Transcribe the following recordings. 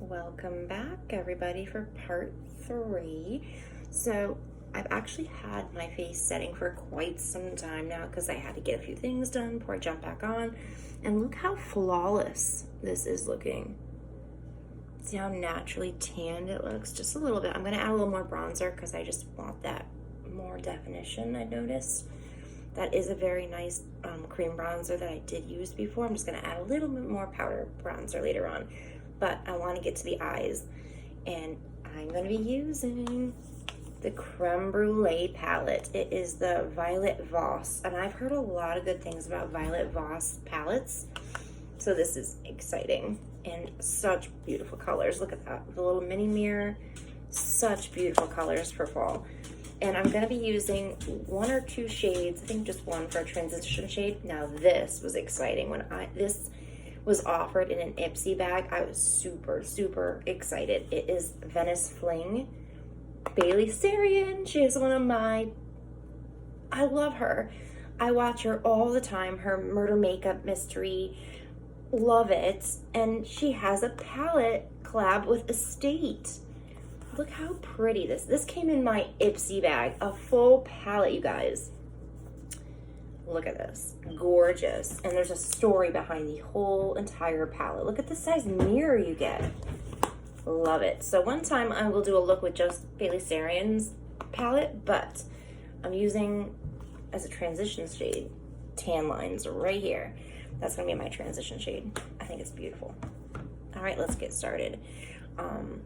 Welcome back, everybody, for part 3. So I've actually had my face setting for quite some time now because I had to get a few things done before I jump back on. And look how flawless this is looking. See how naturally tanned it looks? Just a little bit. I'm going to add a little more bronzer because I just want that more definition. I noticed that is a very nice cream bronzer that I did use before. I'm just going to add a little bit more powder bronzer later on. But I want to get to the eyes, and I'm going to be using the Creme Brulee palette. It is the Violet Voss, and I've heard a lot of good things about Violet Voss palettes, so this is exciting. And such beautiful colors. Look at that, the little mini mirror. Such beautiful colors for fall. And I'm going to be using 1 or 2 shades, I think just one for a transition shade. Now this was exciting. When this was offered in an Ipsy bag, I was super excited. It is Venice Fling, Bailey Sarian. She is one of my, I love her. I watch her all the time, her murder makeup mystery, love it. And she has a palette collab with Estate. Look how pretty this came in my Ipsy bag, a full palette, you guys. Look at this, gorgeous. And there's a story behind the whole entire palette. Look at the size mirror you get. Love it. So one time I will do a look with just Bailey Sarian's palette, but I'm using as a transition shade, tan lines right here. That's gonna be my transition shade. I think it's beautiful. All right, let's get started. I'm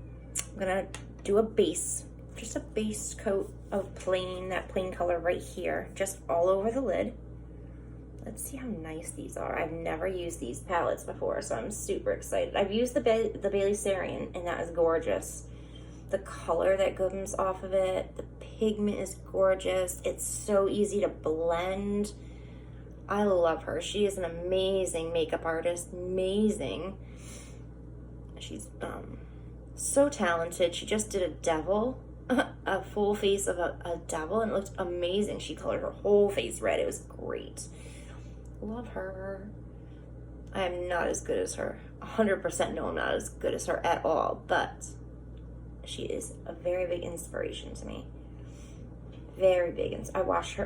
gonna do a base, just a base coat of that plain color right here, just all over the lid. Let's see how nice these are. I've never used these palettes before, so I'm super excited. I've used the Bailey Sarian, and that is gorgeous. The color that comes off of it, the pigment is gorgeous. It's so easy to blend. I love her. She is an amazing makeup artist, amazing. She's so talented. She just did a devil, a full face of a devil, and it looked amazing. She colored her whole face red. It was great. Love her. I am not as good as her. 100% no, I'm not as good as her at all, but she is a very big inspiration to me. Very big. I watch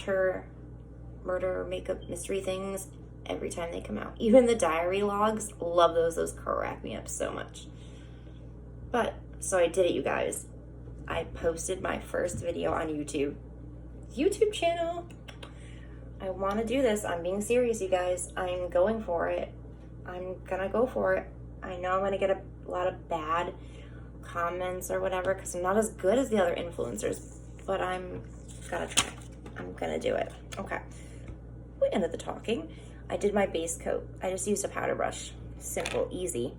her murder makeup mystery things every time they come out. Even the diary logs, love those. Those crack me up so much. But, so I did it, you guys. I posted my first video on YouTube channel. I want to do this. I'm being serious, you guys. I'm going for it. I'm gonna go for it. I know I'm gonna get a lot of bad comments or whatever because I'm not as good as the other influencers, but I'm gonna try. I'm gonna do it. Okay. We ended the talking. I did my base coat. I just used a powder brush. Simple, easy.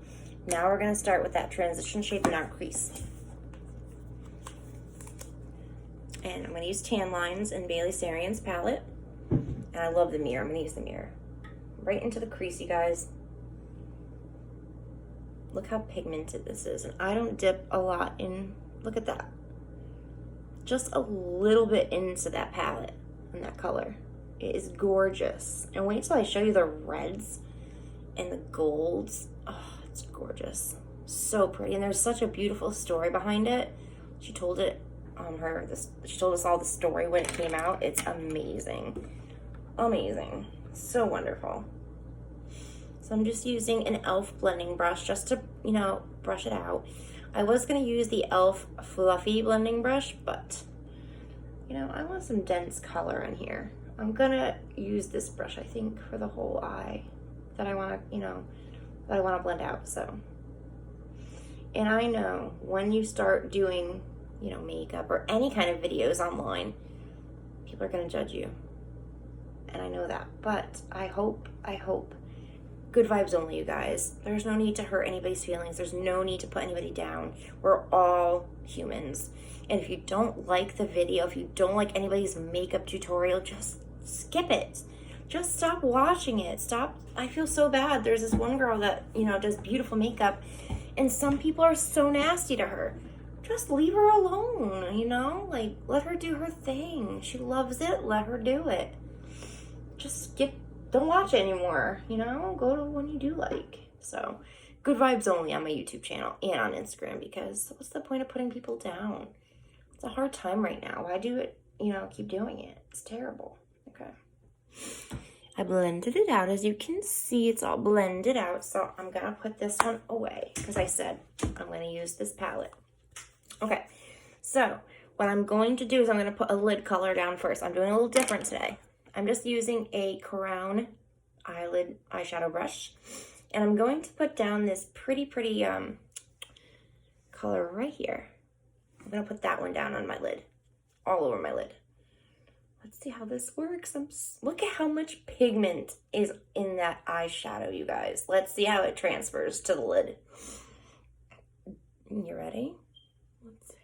Now we're gonna start with that transition shade in our crease. And I'm gonna use tan lines in Bailey Sarian's palette. And I love the mirror. I'm gonna use the mirror. Right into the crease, you guys. Look how pigmented this is. And I don't dip a lot in, look at that. Just a little bit into that palette and that color. It is gorgeous. And wait till I show you the reds and the golds. Oh, it's gorgeous. So pretty. And there's such a beautiful story behind it. She told it on she told us all the story when it came out. It's amazing. Amazing. So wonderful. So I'm just using an e.l.f. blending brush just to, brush it out. I was going to use the e.l.f. fluffy blending brush, but, I want some dense color in here. I'm going to use this brush, I think, for the whole eye that I want to, blend out. So, and I know when you start doing, makeup or any kind of videos online, people are going to judge you. And I know that, but I hope, good vibes only, you guys. There's no need to hurt anybody's feelings. There's no need to put anybody down. We're all humans. And if you don't like the video, if you don't like anybody's makeup tutorial, just skip it. Just stop watching it. Stop. I feel so bad. There's this one girl that, does beautiful makeup, and some people are so nasty to her. Just leave her alone, like let her do her thing. She loves it. Let her do it. Just skip, don't watch it anymore, go to one you do like. So good vibes only on my YouTube channel and on Instagram, because what's the point of putting people down? It's a hard time right now. Why do it, keep doing it? It's terrible. Okay. I blended it out. As you can see, it's all blended out. So I'm going to put this one away because I said I'm going to use this palette. Okay. So what I'm going to do is I'm going to put a lid color down first. I'm doing a little different today. I'm just using a Crown eyelid eyeshadow brush. And I'm going to put down this pretty color right here. I'm going to put that one down on my lid. All over my lid. Let's see how this works. Look at how much pigment is in that eyeshadow, you guys. Let's see how it transfers to the lid. You ready? Let's see.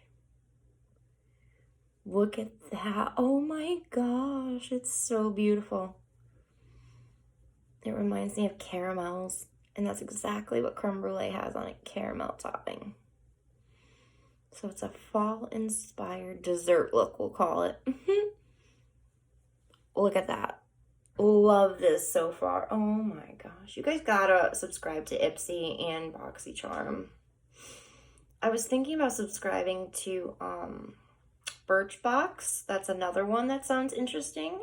Look at that. Oh my gosh, it's so beautiful. It reminds me of caramels, and that's exactly what creme brulee has on it, caramel topping. So it's a fall-inspired dessert look, we'll call it. Look at that. Love this so far. Oh my gosh. You guys gotta subscribe to Ipsy and BoxyCharm. I was thinking about subscribing to Birchbox. That's another one that sounds interesting.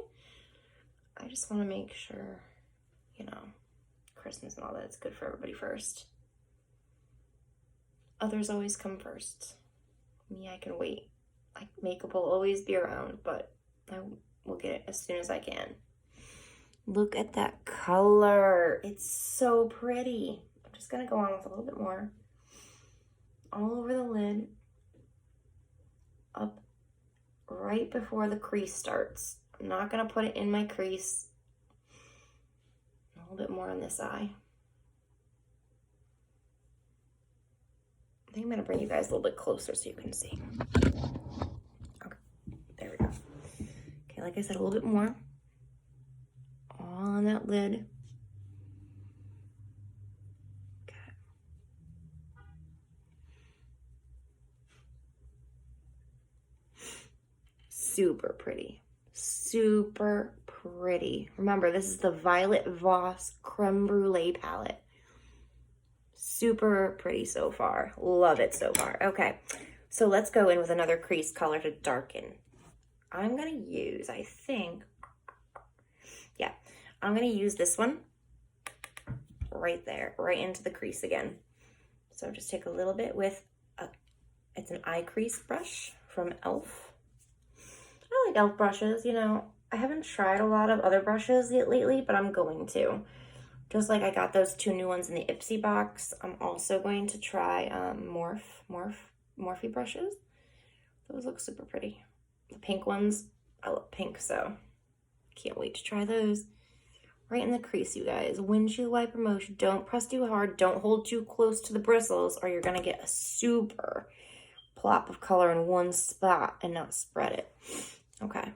I just want to make sure, Christmas and all that, it's good for everybody first. Others always come first. Me, I can wait. Makeup will always be around, but I will get it as soon as I can. Look at that color. It's so pretty. I'm just going to go on with a little bit more. All over the lid. Up right before the crease starts. I'm not going to put it in my crease. A little bit more on this eye. I think I'm going to bring you guys a little bit closer so you can see. Okay, there we go. Okay, like I said, a little bit more. All on that lid. Okay. Super pretty. Super pretty. Remember, this is the Violet Voss Creme Brulee palette. Super pretty so far. Love it so far. Okay, so let's go in with another crease color to darken. I'm going to use, I think, I'm going to use this one right there, right into the crease again. So just take a little bit with, it's an eye crease brush from e.l.f. I like e.l.f. brushes, I haven't tried a lot of other brushes yet lately, but I'm going to. Just like I got those 2 new ones in the Ipsy box, I'm also going to try Morphe brushes. Those look super pretty. The pink ones, I love pink, so can't wait to try those. Right in the crease, you guys. Windshield wiper motion. Don't press too hard. Don't hold too close to the bristles, or you're going to get a super plop of color in one spot and not spread it. Okay.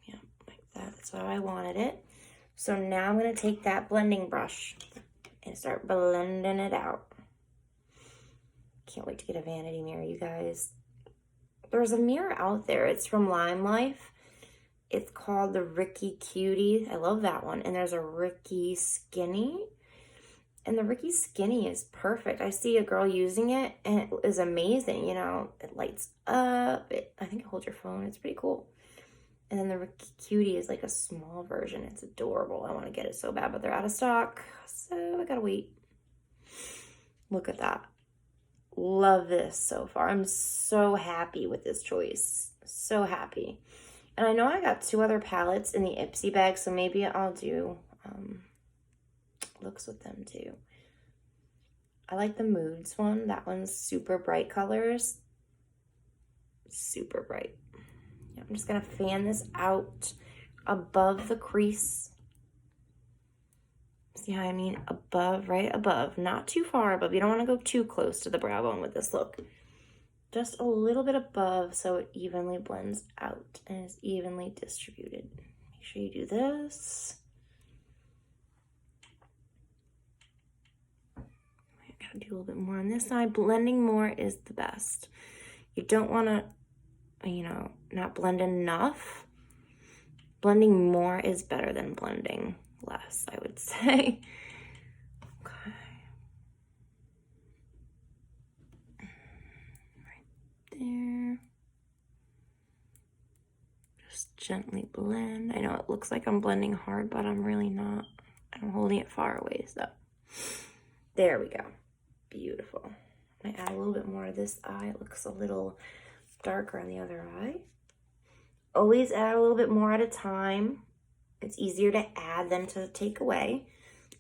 Yeah, like that. That's how I wanted it. So now I'm going to take that blending brush and start blending it out. Can't wait to get a vanity mirror, you guys. There's a mirror out there. It's from Lime Life. It's called the Ricky Cutie. I love that one. And there's a Ricky Skinny. And the Ricky Skinny is perfect. I see a girl using it, and it is amazing. It lights up. I think it holds your phone. It's pretty cool. And then the Ricky Cutie is like a small version. It's adorable. I want to get it so bad, but they're out of stock. So I gotta wait. Look at that. Love this so far. I'm so happy with this choice. So happy. And I know I got 2 other palettes in the Ipsy bag, so maybe I'll do looks with them too. I like the Moods one. That one's super bright colors. Super bright. Yeah, I'm just going to fan this out above the crease. See how I mean? Above, right above. Not too far above. You don't want to go too close to the brow bone with this look. Just a little bit above so it evenly blends out and is evenly distributed. Make sure you do this. I gotta do a little bit more on this side. Blending more is the best. You don't want to, not blend enough. Blending more is better than blending less, I would say. Okay. gently blend. I know it looks like I'm blending hard, but I'm really not. I'm holding it far away, so. There we go. Beautiful. I add a little bit more of this eye. It looks a little darker on the other eye. Always add a little bit more at a time. It's easier to add than to take away.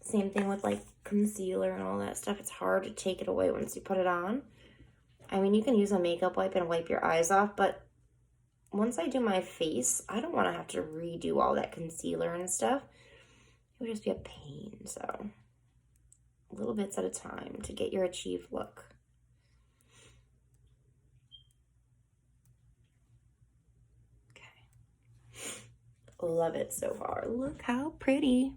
Same thing with like concealer and all that stuff. It's hard to take it away once you put it on. I mean, you can use a makeup wipe and wipe your eyes off, but once I do my face, I don't want to have to redo all that concealer and stuff. It would just be a pain, so little bits at a time to get your achieved look. Okay. Love it so far. Look how pretty.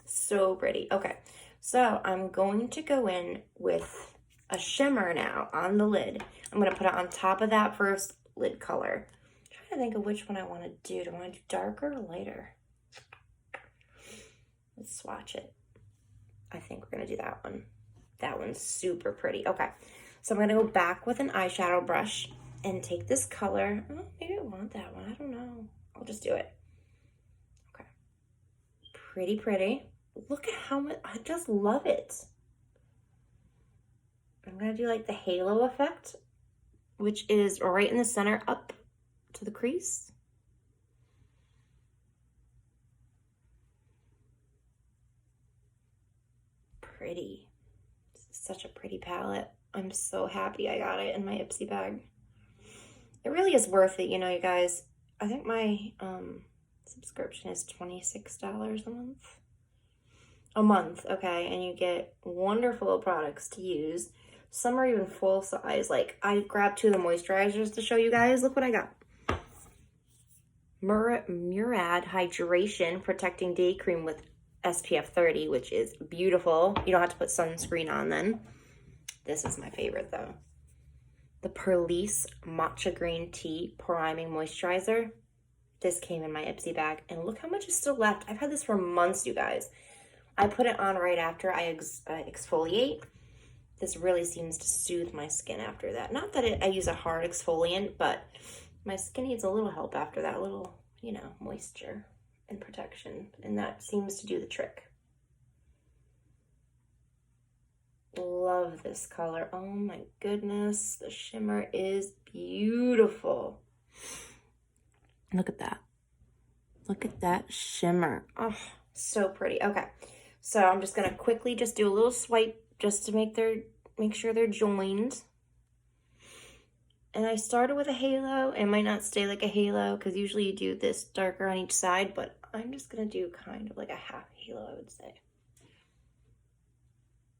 So pretty. Okay, so I'm going to go in with a shimmer now on the lid. I'm going to put it on top of that first lid color. I'm trying to think of which one I want to do. Do I want to do darker or lighter? Let's swatch it. I think we're going to do that one. That one's super pretty. Okay, so I'm going to go back with an eyeshadow brush and take this color. Oh, maybe I want that one. I don't know. I'll just do it. Okay. Pretty, pretty. Look at how much, I just love it. I'm going to do like the halo effect, which is right in the center up to the crease. Pretty. This is such a pretty palette. I'm so happy I got it in my Ipsy bag. It really is worth it, you know, you guys. I think my subscription is $26 a month. A month, okay, and you get wonderful products to use. Some are even full size. Like, I grabbed 2 of the moisturizers to show you guys. Look what I got. Murad Hydration Protecting Day Cream with SPF 30, which is beautiful. You don't have to put sunscreen on then. This is my favorite though. The Perlice Matcha Green Tea Priming Moisturizer. This came in my Ipsy bag, and look how much is still left. I've had this for months, you guys. I put it on right after I exfoliate. This really seems to soothe my skin after that. Not that I use a hard exfoliant, but my skin needs a little help after that, little, you know, moisture and protection, and that seems to do the trick. Love this color. Oh my goodness, the shimmer is beautiful. Look at that. Look at that shimmer. Oh, so pretty. Okay, so I'm just gonna quickly just do a little swipe just to make sure they're joined. And I started with a halo. It might not stay like a halo because usually you do this darker on each side, but I'm just gonna do kind of like a half halo, I would say.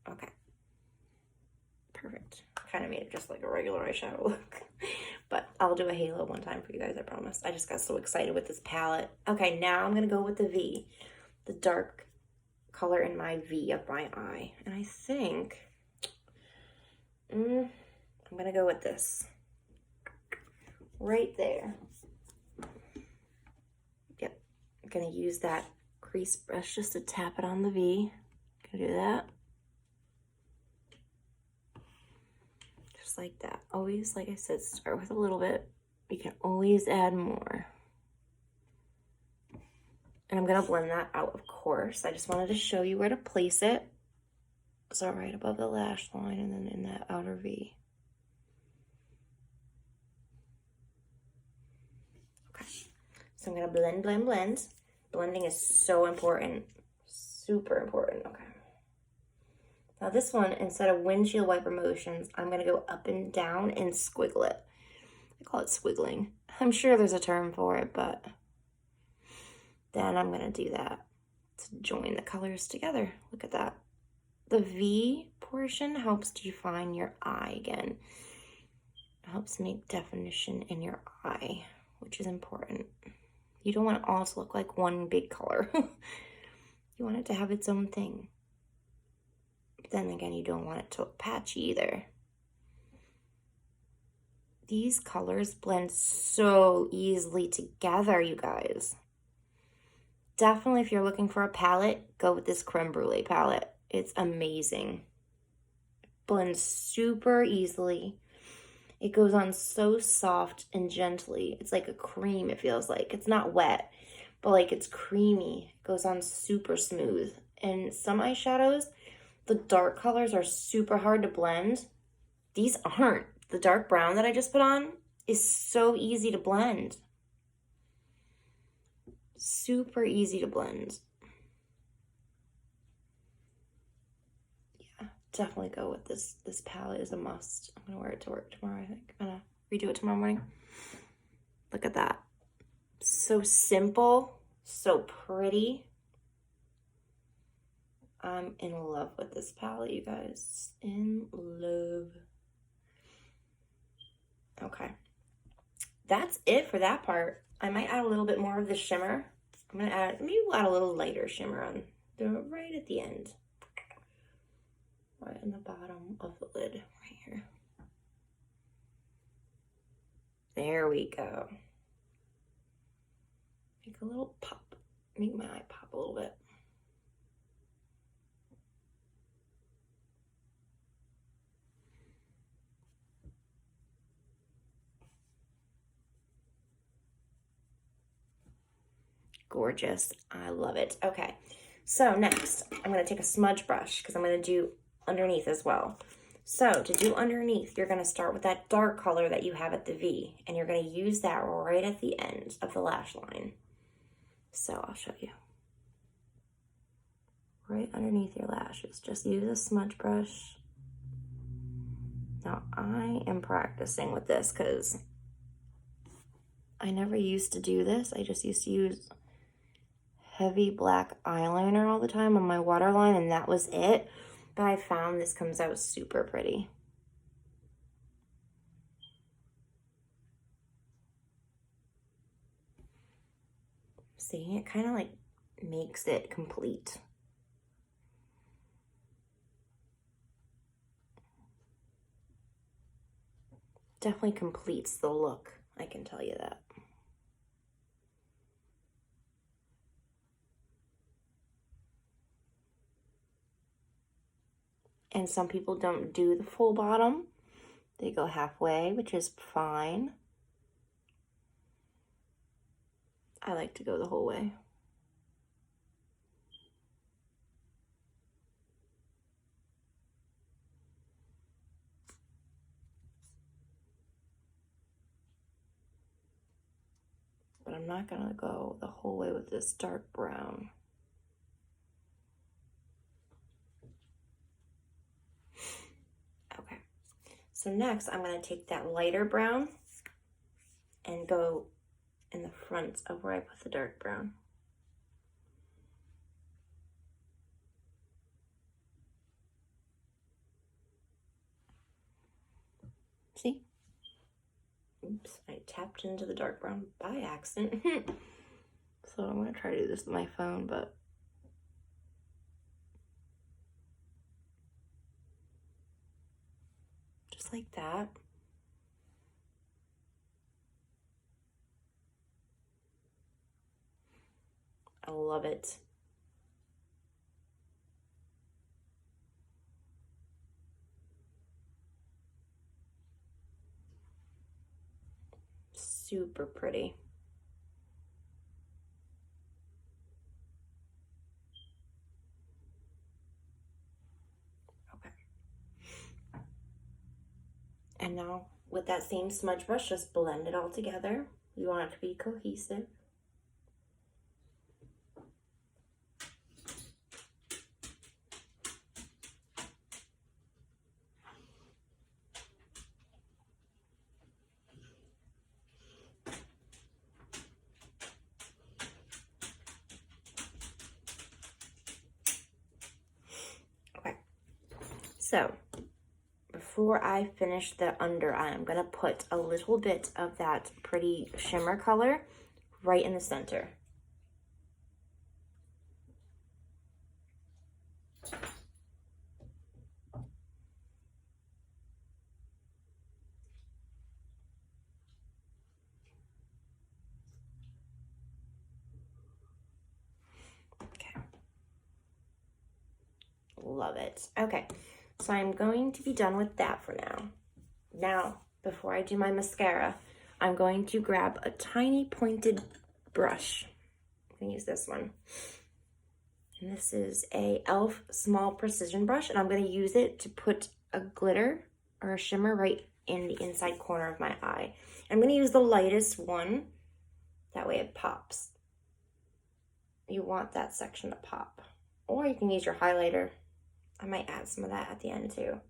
Okay. Perfect. Kind of made it just like a regular eyeshadow look. But I'll do a halo one time for you guys, I promise. I just got so excited with this palette. Okay, now I'm gonna go with the V. The dark color in my V of my eye. And I think I'm gonna go with this. Right there. Yep. I'm gonna use that crease brush just to tap it on the V. Gonna do that. Just like that. Always, like I said, start with a little bit. You can always add more. And I'm gonna blend that out, of course. I just wanted to show you where to place it. So right above the lash line and then in that outer V. So I'm gonna blend, blend, blend. Blending is so important, super important, okay. Now this one, instead of windshield wiper motions, I'm gonna go up and down and squiggle it. I call it squiggling. I'm sure there's a term for it, but then I'm gonna do that to join the colors together. Look at that. The V portion helps define your eye again. It helps make definition in your eye, which is important. You don't want it all to look like one big color. You want it to have its own thing. But then again, you don't want it to look patchy either. These colors blend so easily together, you guys. Definitely, if you're looking for a palette, go with this Creme Brulee palette. It's amazing. It blends super easily. It goes on so soft and gently. It's like a cream, it feels like. It's not wet, but like it's creamy. It goes on super smooth. And some eyeshadows, the dark colors are super hard to blend. These aren't. The dark brown that I just put on is so easy to blend. Super easy to blend. Yeah, definitely go with this. This palette is a must. I'm gonna wear it to work tomorrow, I think. I'm gonna redo it tomorrow morning. Look at that. So simple, so pretty. I'm in love with this palette, you guys. In love. Okay. That's it for that part. I might add a little bit more of the shimmer. I'm gonna add, maybe we'll add a little lighter shimmer on right at the end. Right in the bottom of the lid, right here. There we go. Make a little pop. Make my eye pop a little bit. Gorgeous. I love it. Okay, so next I'm going to take a smudge brush because I'm going to do underneath as well. So to do underneath, you're going to start with that dark color that you have at the V, and you're going to use that right at the end of the lash line. So I'll show you. Right underneath your lashes. Just use a smudge brush. Now I am practicing with this because I never used to do this. I just used to use heavy black eyeliner all the time on my waterline, and that was it. But I found this comes out super pretty. See, it kind of like makes it complete. Definitely completes the look, I can tell you that. And some people don't do the full bottom. They go halfway, which is fine. I like to go the whole way. But I'm not gonna go the whole way with this dark brown. Okay, so next I'm gonna take that lighter brown and go in the front of where I put the dark brown. See? Oops, I tapped into the dark brown by accident. So I'm gonna try to do this with my phone, but just like that. I love it. Super pretty. Okay. And now with that same smudge brush, just blend it all together. You want it to be cohesive. So before I finish the under eye, I'm gonna put a little bit of that pretty shimmer color right in the center. Okay. Love it. Okay. So I'm going to be done with that for now. Now, before I do my mascara, I'm going to grab a tiny pointed brush. I'm going to use this one. And this is a e.l.f. small precision brush, and I'm going to use it to put a glitter or a shimmer right in the inside corner of my eye. I'm going to use the lightest one. That way it pops. You want that section to pop. Or you can use your highlighter. I might add some of that at the end too.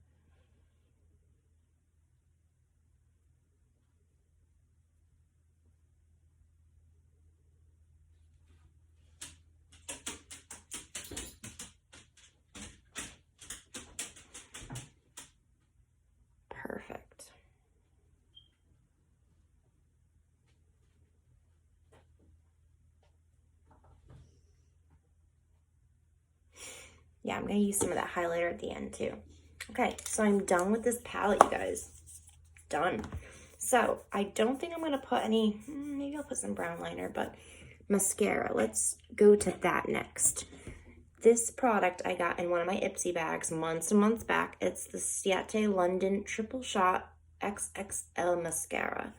Perfect. Yeah, I'm going to use some of that highlighter at the end too. Okay, so I'm done with this palette, you guys. Done. So I don't think I'm going to put any, maybe I'll put some brown liner, but mascara. Let's go to that next. This product I got in one of my Ipsy bags months and months back. It's the Ciate London Triple Shot XXL Mascara.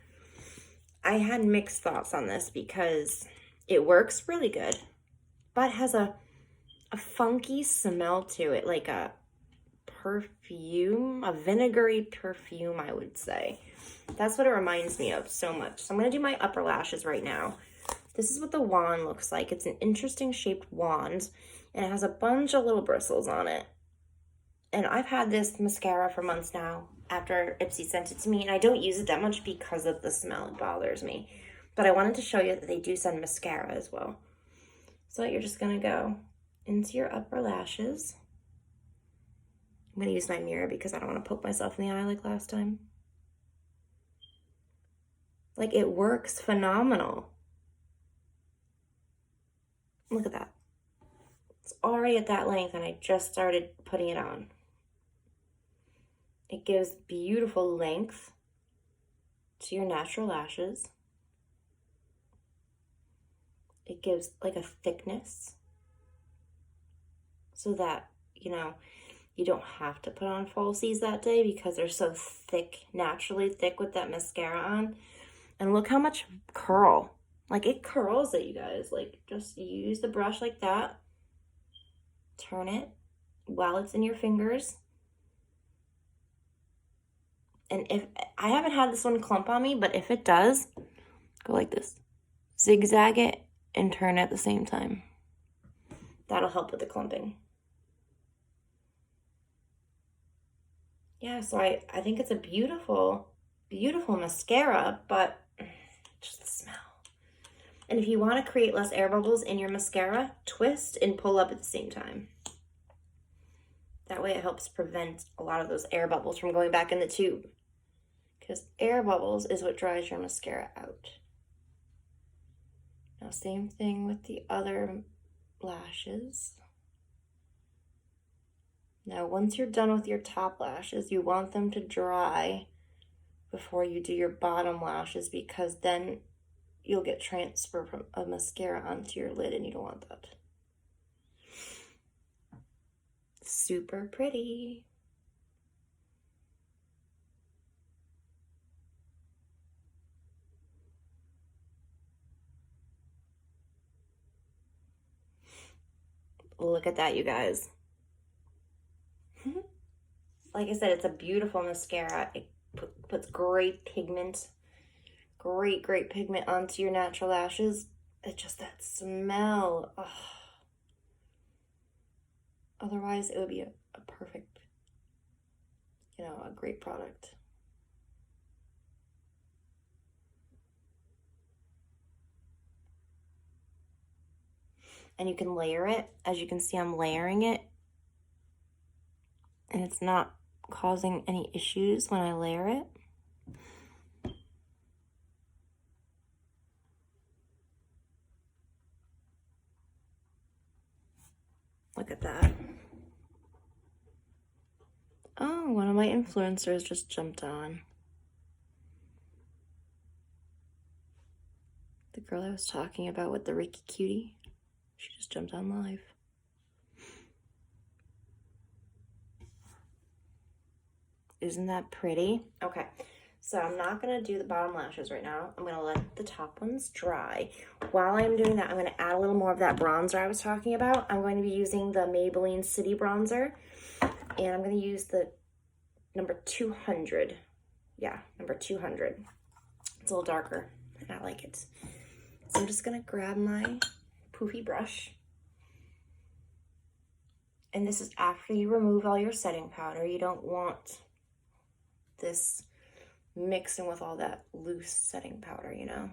I had mixed thoughts on this because it works really good, but has a funky smell to it, like a perfume, a vinegary perfume, I would say. That's what it reminds me of so much. So I'm going to do my upper lashes right now. This is what the wand looks like. It's an interesting shaped wand, and it has a bunch of little bristles on it. And I've had this mascara for months now after Ipsy sent it to me, and I don't use it that much because of the smell. It bothers me. But I wanted to show you that they do send mascara as well. So you're just going to go into your upper lashes. I'm going to use my mirror because I don't want to poke myself in the eye like last time. Like, it works phenomenal. Look at that. It's already at that length and I just started putting it on. It gives beautiful length to your natural lashes. It gives like a thickness so that, you know, you don't have to put on falsies that day because they're so thick, naturally thick with that mascara on. And look how much curl. Like, it curls it, you guys. Like, just use the brush like that. Turn it while it's in your fingers. And if I haven't had this one clump on me, but if it does, go like this. Zigzag it and turn at the same time. That'll help with the clumping. Yeah, so I think it's a beautiful, beautiful mascara, but just the smell. And if you want to create less air bubbles in your mascara, twist and pull up at the same time. That way it helps prevent a lot of those air bubbles from going back in the tube. Because air bubbles is what dries your mascara out. Now, same thing with the other lashes. Now, once you're done with your top lashes, you want them to dry before you do your bottom lashes, because then you'll get transfer from a mascara onto your lid and you don't want that. Super pretty. Look at that, you guys. Like I said, it's a beautiful mascara. It puts great pigment, great pigment onto your natural lashes. It's just that smell. Ugh. Otherwise, it would be a perfect, you know, a great product. And you can layer it. As you can see, I'm layering it. And it's not causing any issues when I layer it. Look at that. Oh, one of my influencers just jumped on. The girl I was talking about with the Ricky Cutie. She just jumped on live. Isn't that pretty? Okay, So I'm not going to do the bottom lashes right now. I'm going to let the top ones dry. While I'm doing that, I'm going to add a little more of that bronzer I was talking about. I'm going to be using the Maybelline City Bronzer. And I'm going to use the number 200. Yeah, number 200. It's a little darker, and I like it. So I'm just going to grab my poofy brush. And this is after you remove all your setting powder. You don't want this mixing with all that loose setting powder, you know.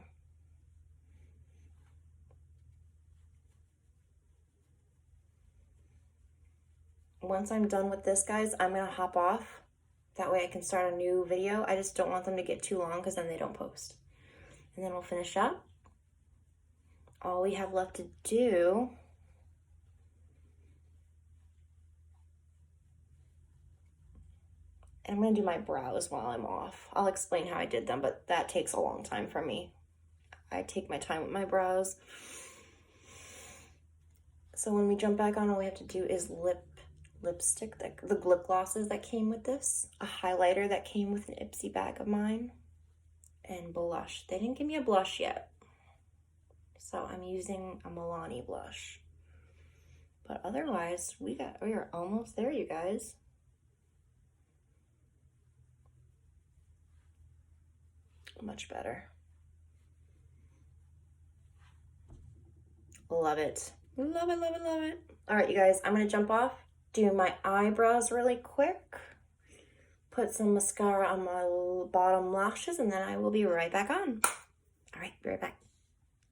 Once I'm done with this, guys, I'm gonna hop off. That way I can start a new video. I just don't want them to get too long because then they don't post. And then we'll finish up. All we have left to do and I'm gonna do my brows while I'm off. I'll explain how I did them, but that takes a long time for me. I take my time with my brows. So when we jump back on, all we have to do is lipstick, the lip glosses that came with this, a highlighter that came with an Ipsy bag of mine, and blush. They didn't give me a blush yet, so I'm using a Milani blush. But otherwise, we are almost there, you guys. Much better. Love it. Love it, love it, love it. All right, you guys, I'm gonna jump off, do my eyebrows really quick, put some mascara on my bottom lashes, and then I will be right back on. All right, be right back.